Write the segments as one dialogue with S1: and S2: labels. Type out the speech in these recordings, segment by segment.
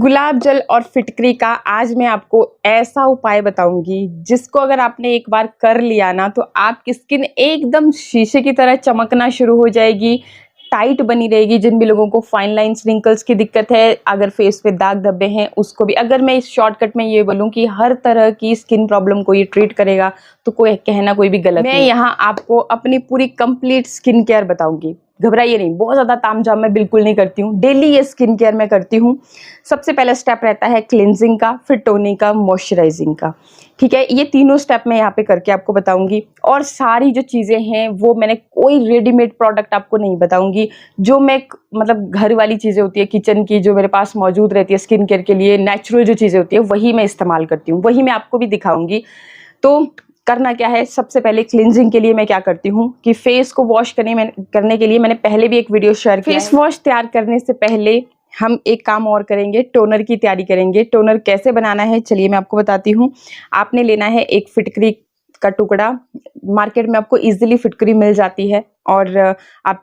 S1: गुलाब जल और फिटकरी का आज मैं आपको ऐसा उपाय बताऊंगी जिसको अगर आपने एक बार कर लिया ना तो आपकी स्किन एकदम शीशे की तरह चमकना शुरू हो जाएगी, टाइट बनी रहेगी। जिन भी लोगों को फाइन लाइंस रिंकल्स की दिक्कत है, अगर फेस पे दाग धब्बे हैं उसको भी, अगर मैं इस शॉर्टकट में ये बोलूं कि हर तरह की स्किन प्रॉब्लम को ये ट्रीट करेगा तो कोई कहना कोई भी गलत नहीं। मैं यहाँ आपको अपनी पूरी कंप्लीट स्किन केयर बताऊंगी। घबराइए नहीं, बहुत ज़्यादा तामझाम मैं बिल्कुल नहीं करती हूँ, डेली ये स्किन केयर मैं करती हूँ। सबसे पहला स्टेप रहता है क्लिनजिंग का, फिर टोनिंग का, मॉइस्चराइजिंग का। ठीक है, ये तीनों स्टेप मैं यहाँ पे करके आपको बताऊंगी। और सारी जो चीज़ें हैं वो मैंने कोई रेडीमेड प्रोडक्ट आपको नहीं बताऊंगी। जो मैं मतलब घर वाली चीज़ें होती है किचन की, जो मेरे पास मौजूद रहती है स्किन केयर के लिए, नेचुरल जो चीज़ें होती है वही मैं इस्तेमाल करती हूँ, वही मैं आपको भी दिखाऊंगी। तो करना क्या है, सबसे पहले क्लिनजिंग के लिए मैं क्या करती हूँ कि फेस को वॉश करने के लिए मैंने पहले भी एक वीडियो शेयर किया है। फेस वॉश तैयार करने से पहले हम एक काम और करेंगे, टोनर की तैयारी करेंगे। टोनर कैसे बनाना है चलिए मैं आपको बताती हूँ। आपने लेना है एक फिटकरी का टुकड़ा। मार्केट में आपको इजीली फिटकरी मिल जाती है और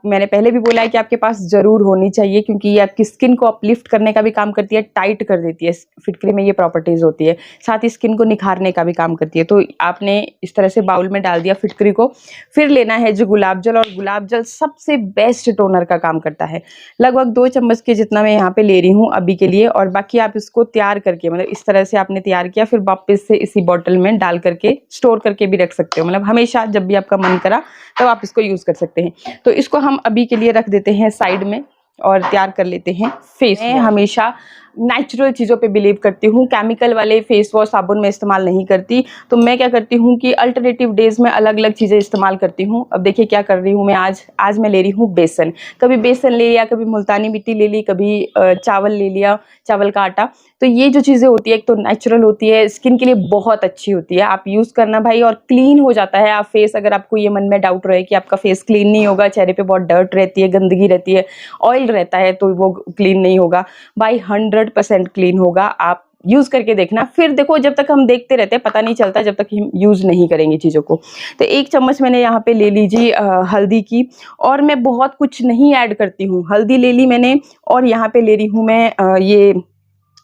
S1: मैंने पहले भी बोला है कि आपके पास ज़रूर होनी चाहिए, क्योंकि ये आपकी स्किन को अपलिफ्ट करने का भी काम करती है, टाइट कर देती है। फिटकरी में ये प्रॉपर्टीज़ होती है, साथ ही स्किन को निखारने का भी काम करती है। तो आपने इस तरह से बाउल में डाल दिया फिटकरी को। फिर लेना है जो गुलाब जल, और गुलाब जल सबसे बेस्ट टोनर का काम करता है। लगभग 2 चम्मच के जितना मैं यहाँ पे ले रही हूँ अभी के लिए। और बाकी आप इसको तैयार करके, मतलब इस तरह से आपने तैयार किया, फिर वापस से इसी बॉटल में डाल करके स्टोर करके भी रख सकते हो। मतलब हमेशा जब भी आपका मन करा तब आप इसको यूज़ कर सकते हैं। तो इसको हम अभी के लिए रख देते हैं साइड में और तैयार कर लेते हैं फेस। मैं हमेशा नेचुरल चीज़ों पे बिलीव करती हूँ, केमिकल वाले फेस वॉश साबुन में इस्तेमाल नहीं करती। तो मैं क्या करती हूँ कि अल्टरनेटिव डेज में अलग अलग चीज़ें इस्तेमाल करती हूँ। अब देखिए क्या कर रही हूँ मैं आज मैं ले रही हूँ बेसन। कभी बेसन ले लिया, कभी मुल्तानी मिट्टी ले ली, कभी चावल ले लिया, चावल का आटा। तो ये जो चीज़ें होती है एक तो नेचुरल होती है, स्किन के लिए बहुत अच्छी होती है। आप यूज़ करना भाई, और क्लीन हो जाता है आप फेस। अगर आपको ये मन में डाउट रहे कि आपका फेस क्लीन नहीं होगा, चेहरे पे बहुत डर्ट रहती है, गंदगी रहती है, ऑयल रहता है, तो वो क्लीन नहीं होगा भाई, 100% क्लीन होगा। आप यूज करके देखना, फिर देखो। जब तक हम देखते रहते हैं पता नहीं चलता जब तक हम यूज नहीं करेंगे चीज़ों को। तो 1 चम्मच मैंने यहाँ पे ले लीजिए हल्दी की। और मैं बहुत कुछ नहीं ऐड करती हूँ, हल्दी ले ली मैंने और यहाँ पे ले रही हूँ मैं ये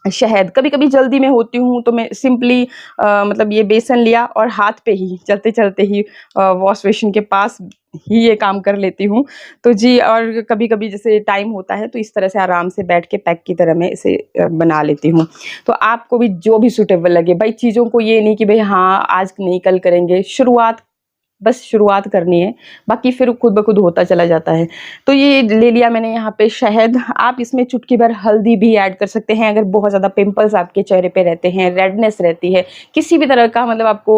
S1: शहद। कभी कभी जल्दी में होती हूँ तो मैं सिंपली मतलब ये बेसन लिया और हाथ पे ही चलते चलते ही वॉश बेसिन के पास ही ये काम कर लेती हूँ। तो जी, और कभी कभी जैसे टाइम होता है तो इस तरह से आराम से बैठ के पैक की तरह मैं इसे बना लेती हूँ। तो आपको भी जो भी सूटेबल लगे भाई, चीज़ों को ये नहीं कि भाई हाँ आज नहीं कल करेंगे, बस शुरुआत करनी है, बाकी फिर खुद ब खुद होता चला जाता है। तो ये ले लिया मैंने यहाँ पे शहद। आप इसमें चुटकी भर हल्दी भी ऐड कर सकते हैं। अगर बहुत ज़्यादा पिंपल्स आपके चेहरे पे रहते हैं, रेडनेस रहती है, किसी भी तरह का मतलब आपको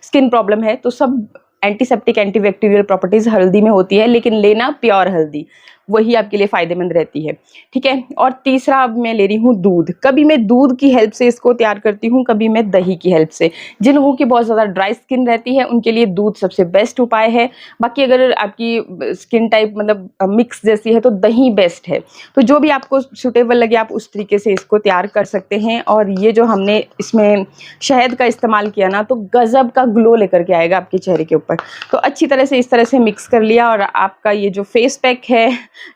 S1: स्किन प्रॉब्लम है, तो सब एंटीसेप्टिक एंटीबैक्टीरियल प्रॉपर्टीज हल्दी में होती है, लेकिन लेना प्योर हल्दी, वही आपके लिए फ़ायदेमंद रहती है। ठीक है, और तीसरा अब मैं ले रही हूँ दूध। कभी मैं दूध की हेल्प से इसको तैयार करती हूँ, कभी मैं दही की हेल्प से। जिन लोगों की बहुत ज़्यादा ड्राई स्किन रहती है उनके लिए दूध सबसे बेस्ट उपाय है। बाकी अगर आपकी स्किन टाइप मतलब मिक्स जैसी है तो दही बेस्ट है। तो जो भी आपको सूटेबल लगे आप उस तरीके से इसको तैयार कर सकते हैं। और ये जो हमने इसमें शहद का इस्तेमाल किया ना, तो गजब का ग्लो लेकर के आएगा आपके चेहरे के ऊपर। तो अच्छी तरह से इस तरह से मिक्स कर लिया और आपका ये जो फेस पैक है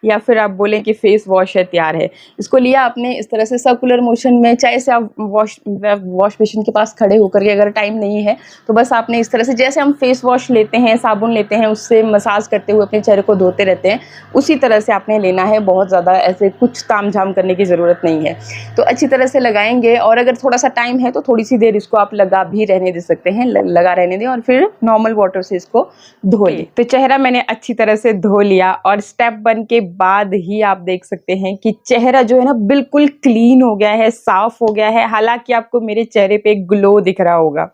S1: या फिर आप बोलें कि फेस वॉश है, तैयार है। इसको लिया आपने इस तरह से सर्कुलर मोशन में, चाहे से आप वॉश बेसिन के पास खड़े होकर के, अगर टाइम नहीं है तो बस आपने इस तरह से, जैसे हम फेस वॉश लेते हैं, साबुन लेते हैं, उससे मसाज करते हुए अपने चेहरे को धोते रहते हैं, उसी तरह से आपने लेना है। बहुत ज़्यादा ऐसे कुछ तामझाम करने की ज़रूरत नहीं है। तो अच्छी तरह से लगाएंगे, और अगर थोड़ा सा टाइम है तो थोड़ी सी देर इसको आप लगा भी रहने दे सकते हैं, लगा रहने दें, और फिर नॉर्मल वाटर से इसको धो लें। तो चेहरा मैंने अच्छी तरह से धो लिया और स्टेप 1 के बाद ही आप देख सकते हैं कि चेहरा जो है ना बिल्कुल क्लीन हो गया है, साफ हो गया है। हालांकि आपको मेरे चेहरे पे ग्लो दिख रहा होगा,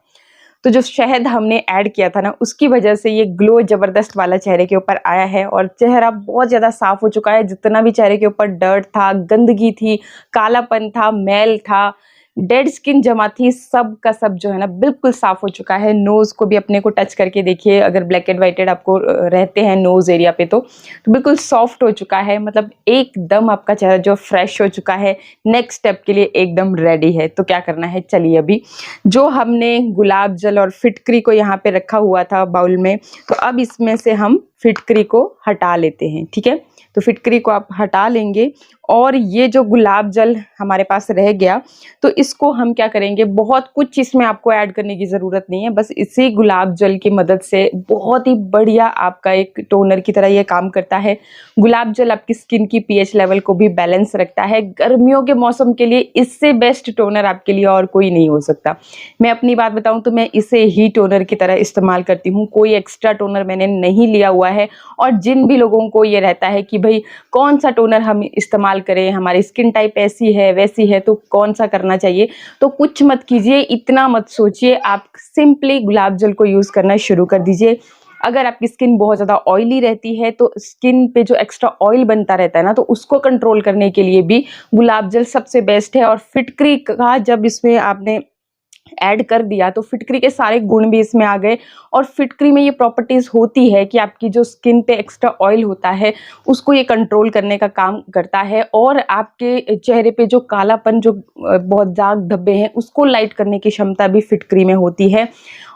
S1: तो जो शहद हमने ऐड किया था ना, उसकी वजह से ये ग्लो जबरदस्त वाला चेहरे के ऊपर आया है और चेहरा बहुत ज़्यादा साफ हो चुका है। जितना भी चेहरे के ऊपर डर्ट था, गंदगी थी, कालापन था, मैल था, डेड स्किन जमा थी, सब का सब जो है ना बिल्कुल साफ हो चुका है। नोज़ को भी अपने को टच करके देखिए, अगर ब्लैक एंड वाइटेड आपको रहते हैं नोज़ एरिया पे तो बिल्कुल सॉफ्ट हो चुका है। मतलब एकदम आपका चेहरा जो फ्रेश हो चुका है, नेक्स्ट स्टेप के लिए एकदम रेडी है। तो क्या करना है, चलिए अभी जो हमने गुलाब जल और फिटकरी को यहाँ पे रखा हुआ था बाउल में, तो अब इसमें से हम फिटकरी को हटा लेते हैं। ठीक है, तो फिटकरी को आप हटा लेंगे और ये जो गुलाब जल हमारे पास रह गया, तो इसको हम क्या करेंगे, बहुत कुछ इसमें आपको ऐड करने की ज़रूरत नहीं है, बस इसी गुलाब जल की मदद से बहुत ही बढ़िया आपका एक टोनर की तरह ये काम करता है। गुलाब जल आपकी स्किन की पीएच लेवल को भी बैलेंस रखता है। गर्मियों के मौसम के लिए इससे बेस्ट टोनर आपके लिए और कोई नहीं हो सकता। मैं अपनी बात बताऊं तो मैं इसे ही टोनर की तरह इस्तेमाल करती हूँ, कोई एक्स्ट्रा टोनर मैंने नहीं लिया हुआ है। और जिन भी लोगों को ये रहता है कि भाई कौन सा टोनर हम इस्तेमाल करें, हमारी स्किन टाइप ऐसी है वैसी है तो कौन सा करना चाहिए, तो कुछ मत कीजिए, इतना मत सोचिए, आप सिंपली गुलाब जल को यूज़ करना शुरू कर दीजिए। अगर आपकी स्किन बहुत ज़्यादा ऑयली रहती है तो स्किन पे जो एक्स्ट्रा ऑयल बनता रहता है ना, तो उसको कंट्रोल करने के लिए भी गुलाब जल सबसे बेस्ट है। और फिटकरी का जब इसमें आपने ऐड कर दिया तो फिटकरी के सारे गुण भी इसमें आ गए। और फिटकरी में ये प्रॉपर्टीज होती है कि आपकी जो स्किन पे एक्स्ट्रा ऑयल होता है उसको ये कंट्रोल करने का काम करता है, और आपके चेहरे पे जो कालापन, जो बहुत दाग धब्बे हैं, उसको लाइट करने की क्षमता भी फिटकरी में होती है।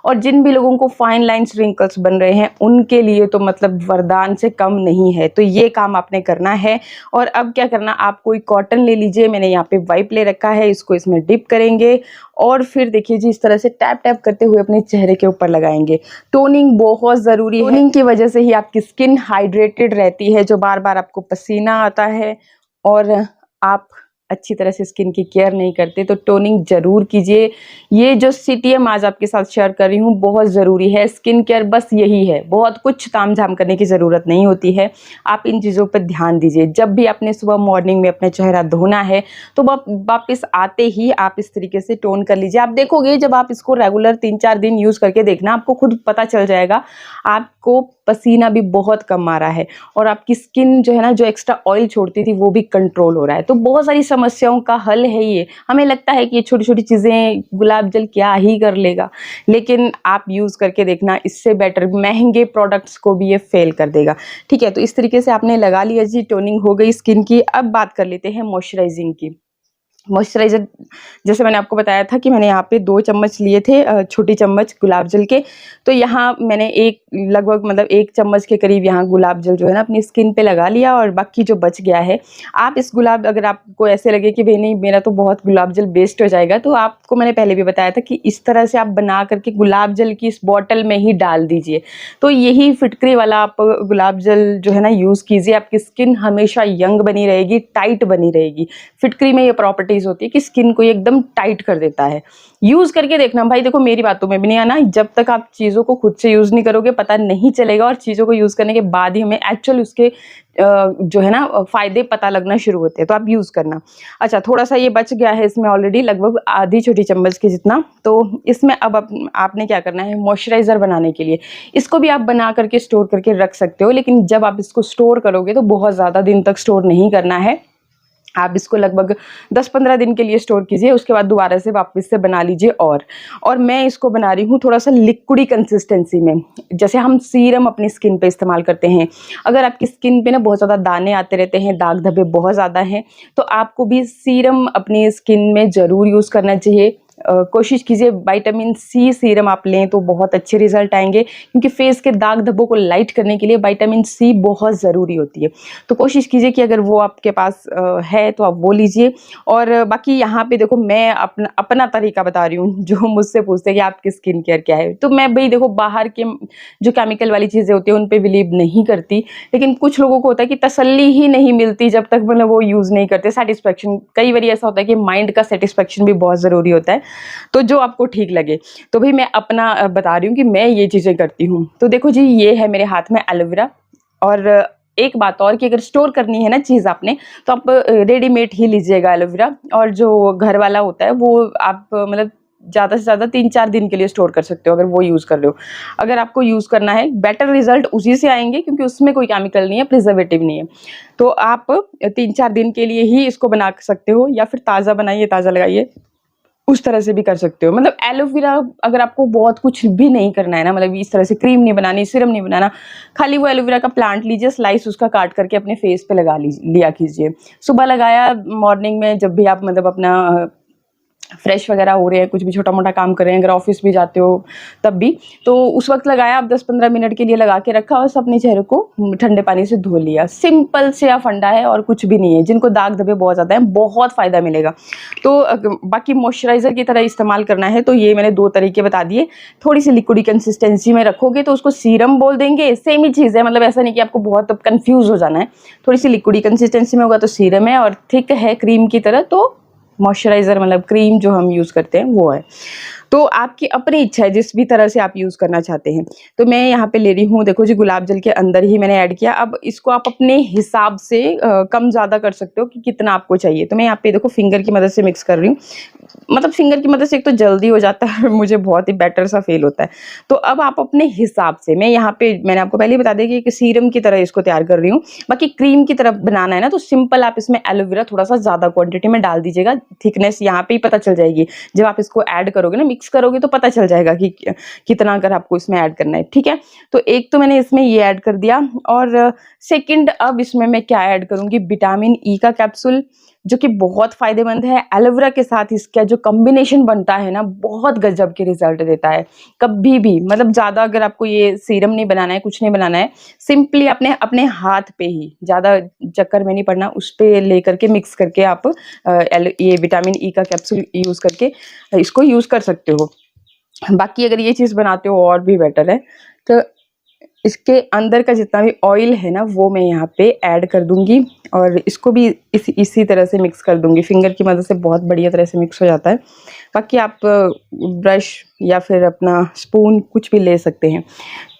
S1: और जिन भी लोगों को फाइन लाइंस रिंकल्स बन रहे हैं उनके लिए तो मतलब वरदान से कम नहीं है। तो ये काम आपने करना है। और अब क्या करना, आप कोई कॉटन ले लीजिए, मैंने यहाँ पे वाइप ले रखा है, इसको इसमें डिप करेंगे और फिर देखिए जी इस तरह से टैप टैप करते हुए अपने चेहरे के ऊपर लगाएंगे। टोनिंग बहुत ज़रूरी है, टोनिंग की वजह से ही आपकी स्किन हाइड्रेटेड रहती है, जो बार बार आपको पसीना आता है और आप अच्छी तरह से स्किन की केयर नहीं करते, तो टोनिंग जरूर कीजिए। ये जो सीटीएम आज आपके साथ शेयर कर रही हूँ बहुत ज़रूरी है। स्किन केयर बस यही है, बहुत कुछ तामझाम करने की ज़रूरत नहीं होती है। आप इन चीज़ों पर ध्यान दीजिए। जब भी आपने सुबह मॉर्निंग में अपना चेहरा धोना है तो वापस आते ही आप इस तरीके से टोन कर लीजिए। आप देखोगे जब आप इसको रेगुलर 3-4 दिन यूज़ करके देखना, आपको खुद पता चल जाएगा आपको पसीना भी बहुत कम आ रहा है और आपकी स्किन जो है ना, जो एक्स्ट्रा ऑयल छोड़ती थी वो भी कंट्रोल हो रहा है। तो बहुत सारी समस्याओं का हल है ये। हमें लगता है कि ये छोटी छोटी चीज़ें गुलाब जल क्या ही कर लेगा, लेकिन आप यूज़ करके देखना, इससे बेटर महंगे प्रोडक्ट्स को भी ये फेल कर देगा। ठीक है, तो इस तरीके से आपने लगा लिया जी, टोनिंग हो गई स्किन की। अब बात कर लेते हैं मॉइस्चराइजिंग की। मॉइस्चराइज़र जैसे मैंने आपको बताया था कि मैंने यहाँ पे 2 चम्मच लिए थे, छोटी चम्मच गुलाब जल के। तो यहाँ मैंने एक लगभग मतलब 1 चम्मच के करीब यहाँ गुलाब जल जो है ना अपनी स्किन पे लगा लिया, और बाकी जो बच गया है, आप इस गुलाब, अगर आपको ऐसे लगे कि भाई नहीं मेरा तो बहुत गुलाब जल वेस्ट हो जाएगा, तो आपको मैंने पहले भी बताया था कि इस तरह से आप बना करके गुलाब जल की इस बॉटल में ही डाल दीजिए। तो यही फिटकरी वाला आप गुलाब जल जो है ना यूज़ कीजिए, आपकी स्किन हमेशा यंग बनी रहेगी, टाइट बनी रहेगी। फिटकरी में ये प्रॉपर्टी होती है कि स्किन को एकदम टाइट कर देता है। यूज करके देखना भाई, देखो मेरी बातों में भी नहीं आना, जब तक आप चीजों को खुद से यूज नहीं करोगे पता नहीं चलेगा, और चीजों को यूज करने के बाद ही हमें एक्चुअल उसके जो है ना फायदे पता लगना शुरू होते हैं। तो आप यूज करना। अच्छा, थोड़ा सा ये बच गया है इसमें ऑलरेडी, लगभग आधी छोटी चम्मच के जितना। तो इसमें अब आपने क्या करना है, मॉइस्चराइजर बनाने के लिए इसको भी आप बना करके स्टोर करके रख सकते हो, लेकिन जब आप इसको स्टोर करोगे तो बहुत ज्यादा दिन तक स्टोर नहीं करना है। आप इसको लगभग 10-15 दिन के लिए स्टोर कीजिए, उसके बाद दोबारा से वापस से बना लीजिए। और मैं इसको बना रही हूँ थोड़ा सा लिक्विडी कंसिस्टेंसी में, जैसे हम सीरम अपनी स्किन पे इस्तेमाल करते हैं। अगर आपकी स्किन पे ना बहुत ज़्यादा दाने आते रहते हैं, दाग धब्बे बहुत ज़्यादा हैं, तो आपको भी सीरम अपनी स्किन में ज़रूर यूज़ करना चाहिए। कोशिश कीजिए विटामिन सी सीरम आप लें तो बहुत अच्छे रिजल्ट आएंगे, क्योंकि फेस के दाग धब्बों को लाइट करने के लिए विटामिन सी बहुत ज़रूरी होती है। तो कोशिश कीजिए कि अगर वो आपके पास है तो आप वो लीजिए। और बाकी यहाँ पे देखो मैं अपना तरीका बता रही हूँ। जो मुझसे पूछते हैं कि आपकी स्किन केयर क्या है, तो मैं भाई देखो बाहर के जो केमिकल वाली चीज़ें होती हैं उन पर बिलीव नहीं करती, लेकिन कुछ लोगों को होता है कि तसल्ली ही नहीं मिलती जब तक मतलब वो यूज़ नहीं करते। सेटिस्फेक्शन, कई बार ऐसा होता है कि माइंड का सेटिस्फेक्शन भी बहुत ज़रूरी होता है। तो जो आपको ठीक लगे। तो भाई मैं अपना बता रही हूँ कि मैं ये चीज़ें करती हूँ। तो देखो जी, ये है मेरे हाथ में एलोवेरा। और एक बात और कि अगर स्टोर करनी है ना चीज़ आपने, तो आप रेडीमेड ही लीजिएगा एलोवेरा, और जो घर वाला होता है वो आप मतलब ज़्यादा से ज़्यादा 3-4 दिन के लिए स्टोर कर सकते हो अगर वो यूज़ कर रहे हो। अगर आपको यूज़ करना है, बेटर रिजल्ट उसी से आएंगे क्योंकि उसमें कोई केमिकल नहीं है, प्रिजर्वेटिव नहीं है। तो आप 3-4 दिन के लिए ही इसको बना सकते हो, या फिर ताज़ा बनाइए, ताज़ा लगाइए, उस तरह से भी कर सकते हो। मतलब एलोवेरा अगर आपको बहुत कुछ भी नहीं करना है ना, मतलब इस तरह से क्रीम नहीं बनानी, सिरम नहीं बनाना, खाली वो एलोवेरा का प्लांट लीजिए, स्लाइस उसका काट करके अपने फेस पे लगा लिया कीजिए। सुबह लगाया, मॉर्निंग में जब भी आप मतलब अपना फ्रेश वगैरह हो रहे हैं, कुछ भी छोटा-मोटा काम कर रहे हैं, अगर ऑफ़िस भी जाते हो तब भी, तो उस वक़्त लगाया, आप 10-15 मिनट के लिए लगा के रखा और अपने चेहरे को ठंडे पानी से धो लिया। सिंपल से या फंडा है और कुछ भी नहीं है। जिनको दाग धब्बे बहुत ज़्यादा हैं, बहुत फ़ायदा मिलेगा। तो बाकी मॉइस्चराइज़र की तरह इस्तेमाल करना है, तो ये मैंने 2 तरीके बता दिए। थोड़ी-सी लिक्विडी कंसिस्टेंसी में रखोगे तो उसको सीरम बोल देंगे, सेम ही चीज़ है, मतलब ऐसा नहीं कि आपको बहुत कन्फ्यूज़ हो जाना है। थोड़ी-सी लिक्विडी कंसिस्टेंसी में होगा तो सीरम है, और थिक है क्रीम की तरह तो मॉइस्चराइज़र, मतलब क्रीम जो हम यूज़ करते हैं वो है। तो आपकी अपनी इच्छा है जिस भी तरह से आप यूज़ करना चाहते हैं। तो मैं यहाँ पे ले रही हूँ, देखो जी, गुलाब जल के अंदर ही मैंने ऐड किया। अब इसको आप अपने हिसाब से कम ज़्यादा कर सकते हो कि कितना आपको चाहिए। तो मैं यहाँ पे देखो फिंगर की मदद से मिक्स कर रही हूँ। मतलब फिंगर की मदद से एक तो जल्दी हो जाता है, मुझे बहुत ही बेटर सा फ़ील होता है। तो अब आप अपने हिसाब से, मैं यहाँ पे मैंने आपको पहले ही बता दिया कि एक सीरम की तरह इसको तैयार कर रही हूँ। बाकी क्रीम की तरह बनाना है ना, तो सिंपल आप इसमें एलोवेरा थोड़ा-सा ज़्यादा क्वांटिटी में डाल दीजिएगा। थिकनेस यहाँ पे ही पता चल जाएगी। जब आप इसको ऐड करोगे ना, मिक्स करोगे, तो पता चल जाएगा कि कितना अगर आपको इसमें ऐड करना है, ठीक है? तो एक तो मैंने इसमें ये ऐड कर दिया, और सेकंड अब इसमें मैं क्या ऐड करूँगी, विटामिन ई का कैप्सूल, जो कि बहुत फ़ायदेमंद है। एलोवेरा के साथ इसका जो कॉम्बिनेशन बनता है ना, बहुत गज़ब के रिज़ल्ट देता है। कभी भी, मतलब ज़्यादा अगर आपको ये सीरम नहीं बनाना है, कुछ नहीं बनाना है, सिंपली अपने अपने हाथ पे ही, ज़्यादा चक्कर में नहीं पड़ना, उस पे लेकर के मिक्स करके आप ये विटामिन ई का कैप्सूल यूज़ करके इसको यूज़ कर सकते हो। बाकी अगर ये चीज़ बनाते हो और भी बेटर है। तो इसके अंदर का जितना भी ऑयल है ना, वो मैं यहाँ पे ऐड कर दूँगी, और इसको भी इसी तरह से मिक्स कर दूँगी। फिंगर की मदद से बहुत बढ़िया तरह से मिक्स हो जाता है। बाकी आप ब्रश या फिर अपना स्पून कुछ भी ले सकते हैं।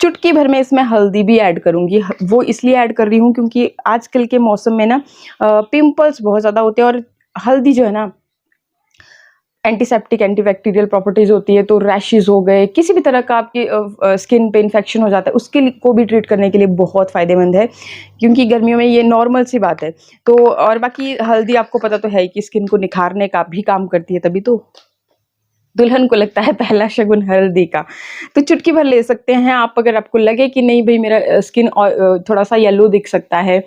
S1: चुटकी भर में इसमें हल्दी भी ऐड करूँगी। वो इसलिए ऐड कर रही हूँ क्योंकि आजकल के मौसम में ना पिंपल्स बहुत ज़्यादा होते हैं, और हल्दी जो है ना, एंटीसेप्टिक, एंटीबैक्टीरियल प्रॉपर्टीज़ होती है, तो रैशेज़ हो गए, किसी भी तरह का आपकी स्किन पे इन्फेक्शन हो जाता है, उसके लिए को भी ट्रीट करने के लिए बहुत फ़ायदेमंद है, क्योंकि गर्मियों में ये नॉर्मल सी बात है। तो और बाकी हल्दी आपको पता तो है ही कि स्किन को निखारने का भी काम करती है, तभी तो दुल्हन को लगता है पहला शगुन हल्दी का। तो चुटकी भर ले सकते हैं आप, अगर आपको लगे कि नहीं भई मेरा स्किन थोड़ा-सा येलो दिख सकता है।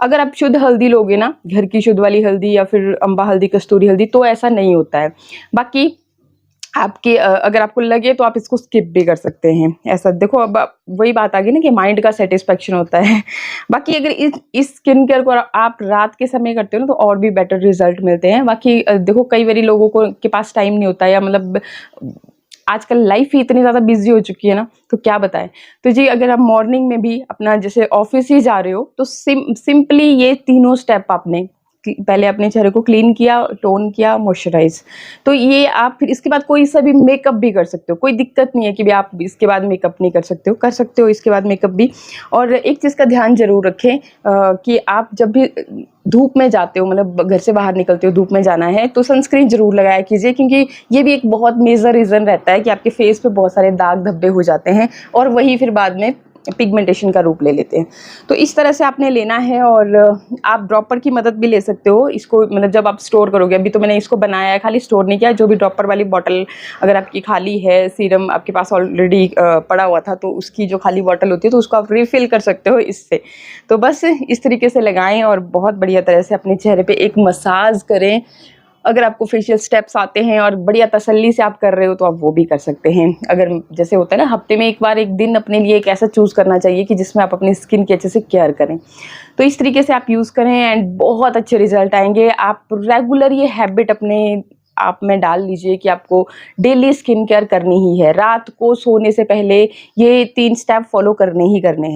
S1: अगर आप शुद्ध हल्दी लोगे ना, घर की शुद्ध वाली हल्दी या फिर अम्बा हल्दी, कस्तूरी हल्दी, तो ऐसा नहीं होता है। बाकी आपके अगर आपको लगे तो आप इसको स्किप भी कर सकते हैं। ऐसा देखो, अब वही बात आ गई ना कि माइंड का सैटिस्फैक्शन होता है। बाकी अगर इस स्किन केयर को आप रात के समय करते हो ना, तो और भी बेटर रिज़ल्ट मिलते हैं। बाकी देखो, कई बारी लोगों को के पास टाइम नहीं होता, या मतलब आजकल लाइफ ही इतनी ज़्यादा बिज़ी हो चुकी है ना, तो क्या बताएँ। तो जी, अगर आप मॉर्निंग में भी अपना जैसे ऑफ़िस ही जा रहे हो, तो सिंपली ये तीनों स्टेप आपने पहले अपने चेहरे को क्लीन किया, टोन किया, मॉइस्चराइज़। तो ये आप फिर इसके बाद कोई सा भी मेकअप भी कर सकते हो। कोई दिक्कत नहीं है कि भई आप इसके बाद मेकअप नहीं कर सकते हो इसके बाद मेकअप भी। और एक चीज़ का ध्यान ज़रूर रखें कि आप जब भी धूप में जाते हो, मतलब घर से बाहर निकलते हो, धूप में जाना है, तो सनस्क्रीन ज़रूर लगाया कीजिए, क्योंकि ये भी एक बहुत मेजर रीज़न रहता है कि आपके फेस पे बहुत सारे दाग धब्बे हो जाते हैं, और वही फिर बाद में पिगमेंटेशन का रूप ले लेते हैं। तो इस तरह से आपने लेना है, और आप ड्रॉपर की मदद भी ले सकते हो इसको, मतलब जब आप स्टोर करोगे। अभी तो मैंने इसको बनाया है, खाली स्टोर नहीं किया। जो भी ड्रॉपर वाली बॉटल अगर आपकी खाली है, सीरम आपके पास ऑलरेडी पड़ा हुआ था, तो उसकी जो खाली बॉटल होती है, तो उसको आप रिफ़िल कर सकते हो इससे। तो बस इस तरीके से लगाएँ, और बहुत बढ़िया तरह से अपने चेहरे पे एक मसाज करें। अगर आपको फेशियल स्टेप्स आते हैं और बढ़िया तसल्ली से आप कर रहे हो, तो आप वो भी कर सकते हैं। अगर जैसे होता है ना, हफ्ते में एक बार एक दिन अपने लिए एक ऐसा चूज़ करना चाहिए कि जिसमें आप अपनी स्किन की अच्छे से केयर करें। तो इस तरीके से आप यूज़ करें, एंड बहुत अच्छे रिजल्ट आएंगे। आप रेगुलर ये हैबिट अपने आप में डाल लीजिए कि आपको डेली स्किन केयर करनी ही है। रात को सोने से पहले ये 3 स्टेप फॉलो करने ही करने हैं।